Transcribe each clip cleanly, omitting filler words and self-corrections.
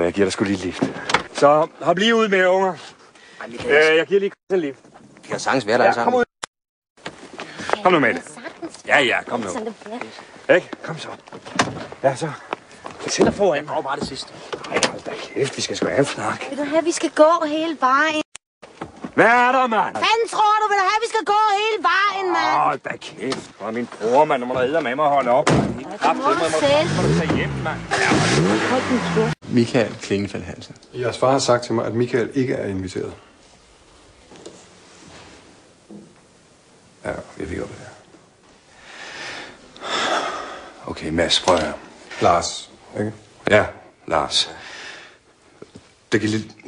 Jeg giver dig sgu lige et lift. Så hop lige ud med, unger. Jeg giver lige et lift. Vi kan sagtens være der sammen. Kom ud. Kom nu med det. Ja, kom nu. Ikke? Kom så. Ja, så. Jeg sætter foran. Jeg bare det sidste. Nej, hold da kæft. Vi skal sgu have en snak. Vil du have, vi skal gå hele vejen? Hvad er der, mand? Fanden tror du, vil du have, vi skal gå hele vejen, mand? Hold da kæft. Hvor er min bror, mand. Nu må der æde med mig at holde op. Det må du selv. Må du tage hjem, mand. Michael Klingenfeldt Hansen. Jeres far har sagt til mig, at Michael ikke er inviteret. Ja, jeg ved godt, hvad det er. Okay, Mads, prøv at høre. Lars, ikke? Ja, Lars. Det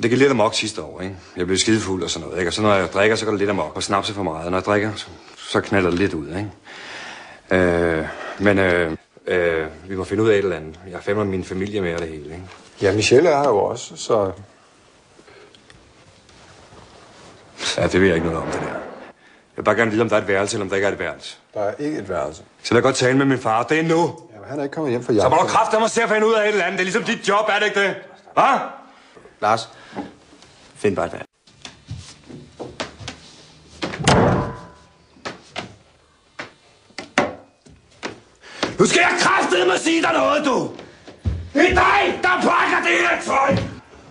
gik lidt amok sidste år, ikke? Jeg blev skidefuld og sådan noget, ikke? Og så når jeg drikker, så går det lidt amok og snapser for meget. Og når jeg drikker, så knalder det lidt ud, ikke? Vi må finde ud af et eller andet. Jeg har fandme min familie med og det hele, ikke? Ja, Michelle er her jo også, så... Ja, det ved jeg ikke noget om, det der. Jeg vil bare gerne vide, om der er et værelse, eller om der ikke er et værelse. Der er ikke et værelse. Så lad godt tale med min far. Det er nu. Jamen, han er ikke kommet hjem fra jagt. Så må du kraftedeme se at finde ud af et eller andet. Det er ligesom dit job, er det ikke det? Hvad? Lars, find bare et værelse. Nu skal jeg kraftedeme sige dig noget, du! Det er dig, der pakker det her tøj!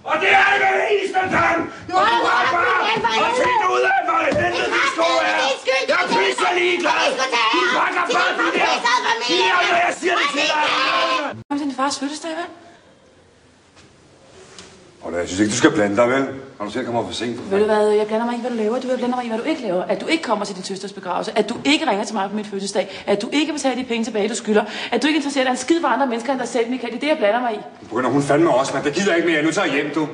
Og det er det med eneste gang! Nu har du ret, Michael, for og find ud af, hvor det helvede de sko er! Jeg er pisse ligeglad! Du pakker bare de der! Piger, når jeg siger det til dig! Kom til din fars fødselsdag, vel? Jeg synes ikke, du skal blande dig, vel? Når du selv kommer for sent. Ved du hvad, jeg blander mig i, hvad du laver. Jeg blander mig i, hvad du ikke laver. At du ikke kommer til din søsters begravelse. At du ikke ringer til mig på mit fødselsdag. At du ikke betaler de penge tilbage, du skylder. At du ikke interesserer dig en skid for andre mennesker end dig selv, Michael. Det er det, jeg blander mig i. Nu begynder hun fandme også, men det gider jeg ikke mere. Nu tager jeg hjem, du.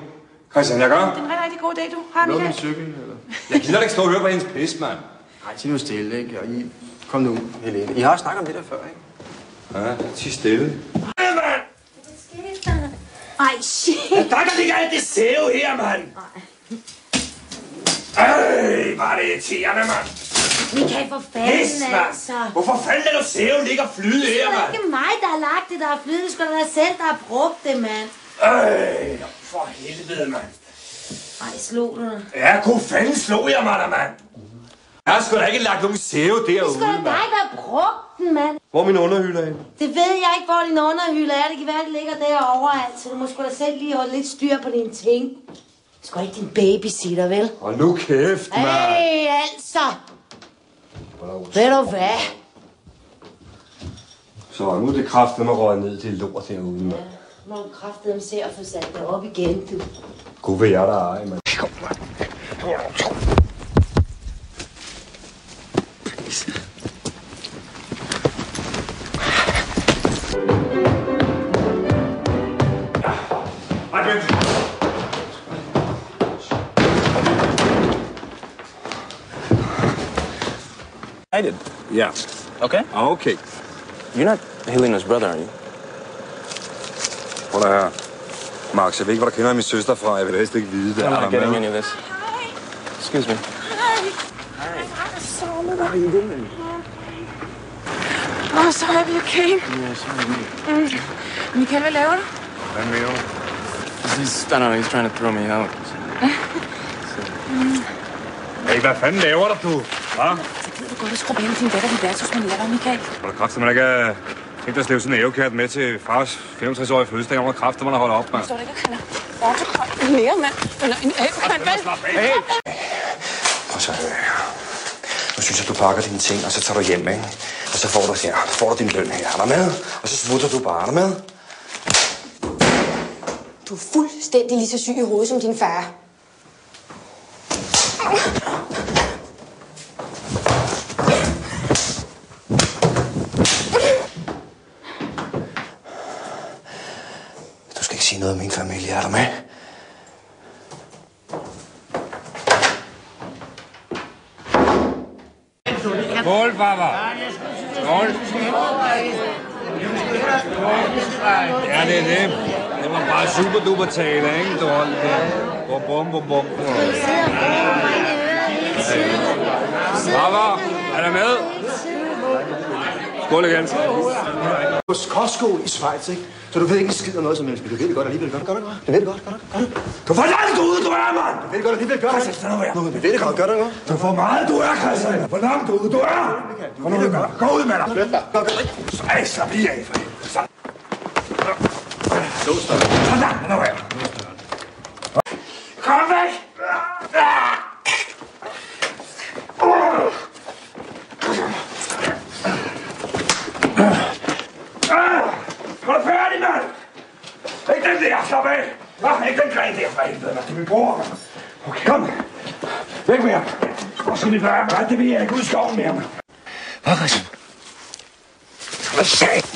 Christian, jeg gør? Det er en rigtig god dag, du. Hej, Michael. Min cykel, eller? Jeg gider da ikke stå og høre på hendes pis, mand. Nej, sig nu stille, ikke? Og I... Kom nu, Helene. I har snakket om det der før, ikke? Ja, sig stille. Ej, shit. Der kan ikke alt det sæve her, mand. Hvor er det irriterende, mand. Michael, for fanden, altså. Hvorfor fanden lader du sæve ligge og flyde her, Det er mand? ikke mig, der har lagt det, der har flyttet. Det skal da være selv, der har brugt det, mand. For helvede, mand. Ej, slog du dig? Ja, kunne fanden slå jeg mig, mand. Jeg har sgu da ikke lagt nogen sæve Det derude, skal da mand. dig, der har brugt den, mand. Hvor er min underhylder hen? Det ved jeg ikke, hvor din underhylde er. Det kan være, det ligger derovre, altså. Du må sgu da selv lige holde lidt styr på dine ting. Det skal ikke din babysitter, vel? Hold nu kæft, mand. Hey, altså. Ved du hvad? Så nu er det kraften med røget ned til lort herude, mand. Må du kraftedeme se at få sat det op igen, du. Gud ved jeg, der ejer, mand. Kom, mand. I did. Ja. Okay. Okay. You're not Helena's brother, are you? Prøv her. Max, jeg ved ikke, hvor der kender min søster fra. Jeg vil helst ikke vide det. I'm not getting any of this. Excuse me. How are you doing? Oh, so happy you came. Yeah, sorry. Michael, hvad laver du? Hvad mener du? I don't know, he's trying to throw me out. Hey, hvad fanden laver du, du? Hva? Så gider du godt at skrubbe hen til din datter, din værtshusmanerer, Michael. Hvor der kræfter man ikke tænkt at slæve sådan en ævekat med til fars 65-årige fødselsdag, hvor der kræfter man at holde op, mand. Står det ikke og kalder værtshusmanerer, mand? Eller en ævekat, vel? Hey! Prøv så at høre her. Nu synes jeg, du pakker dine ting, og så tager du hjem, ikke? Og så får du din løn her. Er der med? Og så smutter du bare. Er der med? Du er fuldstændig lige så syg i hovedet som din far. Du skal ikke sige noget om min familie. Er der med? Skål, far. Skål. Ja, det er det. Det var bare super duper tale, ikke? Du holdt det. Bum. Far, er der med? Skål igen. På kostskole i Schweiz, ikke? Så du ved ikke en skid om noget som helst, men du ved det godt alligevel. Gør du godt? Du ved det godt, gør du? Du får langt ud, du er, mand! Du ved det godt alligevel, gør du? Christian, nu her. Du ved det godt, gør du godt? Du får meget, du er, Christian. Hvor langt ud, du er. Du ved det godt. Gå ud med dig. Flyt dig. Ej, så bliver jeg for helvede. Så langt, nu her. Kom væk! Hold færdig, mand! Ikke den der, slap af! Ikke den gren der, for helvede, det er min bror. Okay, kom. Væk med ham. Hvor skal vi gøre? Nej, det vil jeg ikke ud i skoven med ham. Hvad, Christian? Hvad sagde du?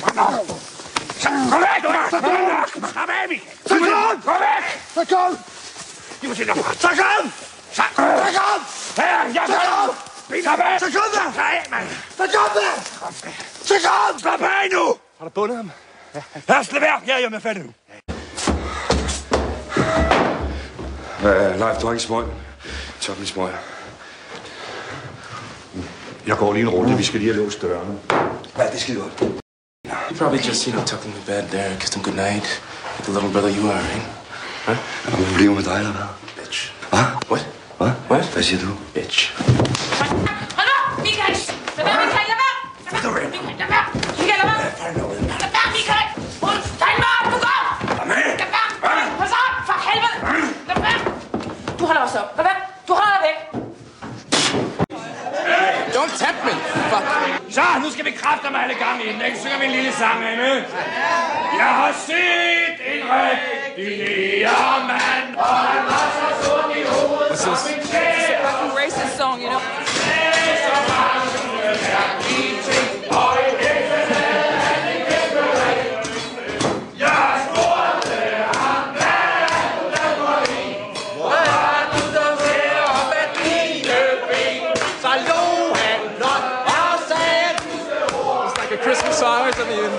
Kom væk, du er! Slap af, Michael! Så kom! Kom væk! Så kom! De må se dig fra. Så kom! Så kom! Her, jeg kom! Slap af! Så kom der! Slap af, mand! Så kom der! Så kom! Slap af nu! Har du bundet ham? Lad os lade være. Jeg er med fat nu. Leif, du har ikke smøg. Top lige smøg. Jeg går lige en runde. Vi skal lige have låst dørene. Ja, det er skide godt. You probably just, tucked in the bed there, kissed him goodnight, like the little brother you are, right? Huh? Er der problemer med dig, eller hvad? Bitch. Hvad? What? Hvad? What? Hvad siger du? Bitch. Hold op, Michael! Lad være, Michael, lad være! Lad være, Michael, lad være! Michael, lad være! Lad være, Michael! Tag mig op, du går! Hvad med? Lad være! Pas op, for helvede! Lad være! Du holder også op. Lad være! Du holder dig væk! Don't tempt me! Fuck. Så, nu skal vi kraftedeme alle gang i den, ikke? Synger vi en lille sang med. Jeg har set en rigtig lærermand, og han var så sund i hovedet som en tjære. Fucking racist song, you know. Så mange mærkelige ting, og en ægte han en kæmpe rig. Jeg spurgte ham, hvad der går i? Hvor har du så til op at dine ben? Så lå han nok og sagde, du skal råd. It's like a Christmas song or something.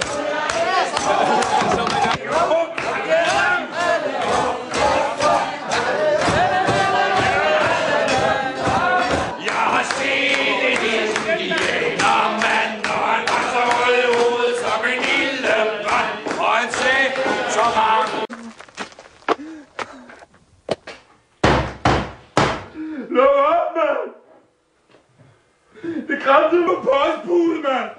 Jeg har set en indianermand, og han var så rød i hovedet som en lille mand, og han sagde så mange. Lad op, mand! Det kræftede på postbuddet, mand!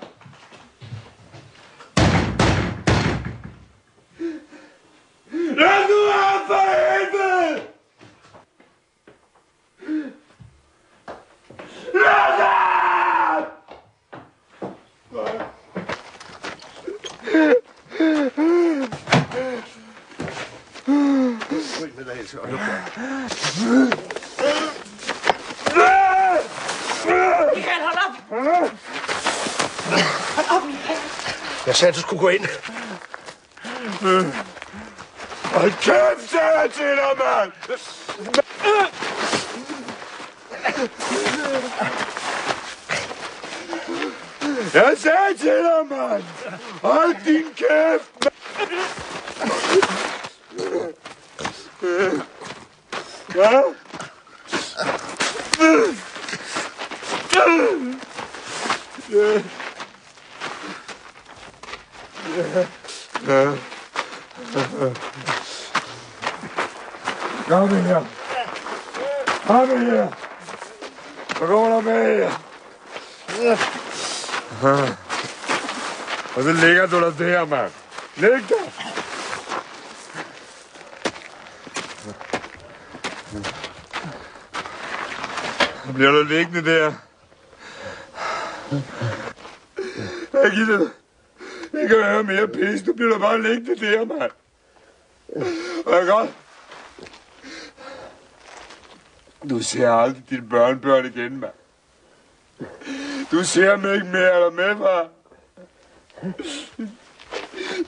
Lad nu op for helvede! Lad op! Michael, hold op! Hold op, Michael! Jeg sagde, at du skulle gå ind. Hold kæft, sagde jeg til dig, mand! Jeg sagde til dig, mand! Hold din kæft, mand! Hvad? Kom her. Kom her. Så kommer der med her. Og så ligger du der, mand. Læg dig. Så bliver du liggende der. Jeg gider ikke høre mere pis. Du bliver bare liggende der, mand. Og jeg godt. Du ser aldrig dine børnebørn igen, mand. Du ser dem ikke mere, eller med, far?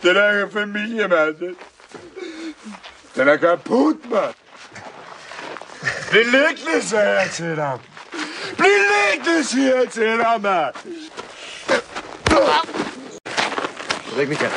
Den er familie, mand. Den er kaput, mand. Bliv liggende, sagde jeg til dig. Bliv liggende, siger jeg til dig, mand. Jeg ved ikke, Michael.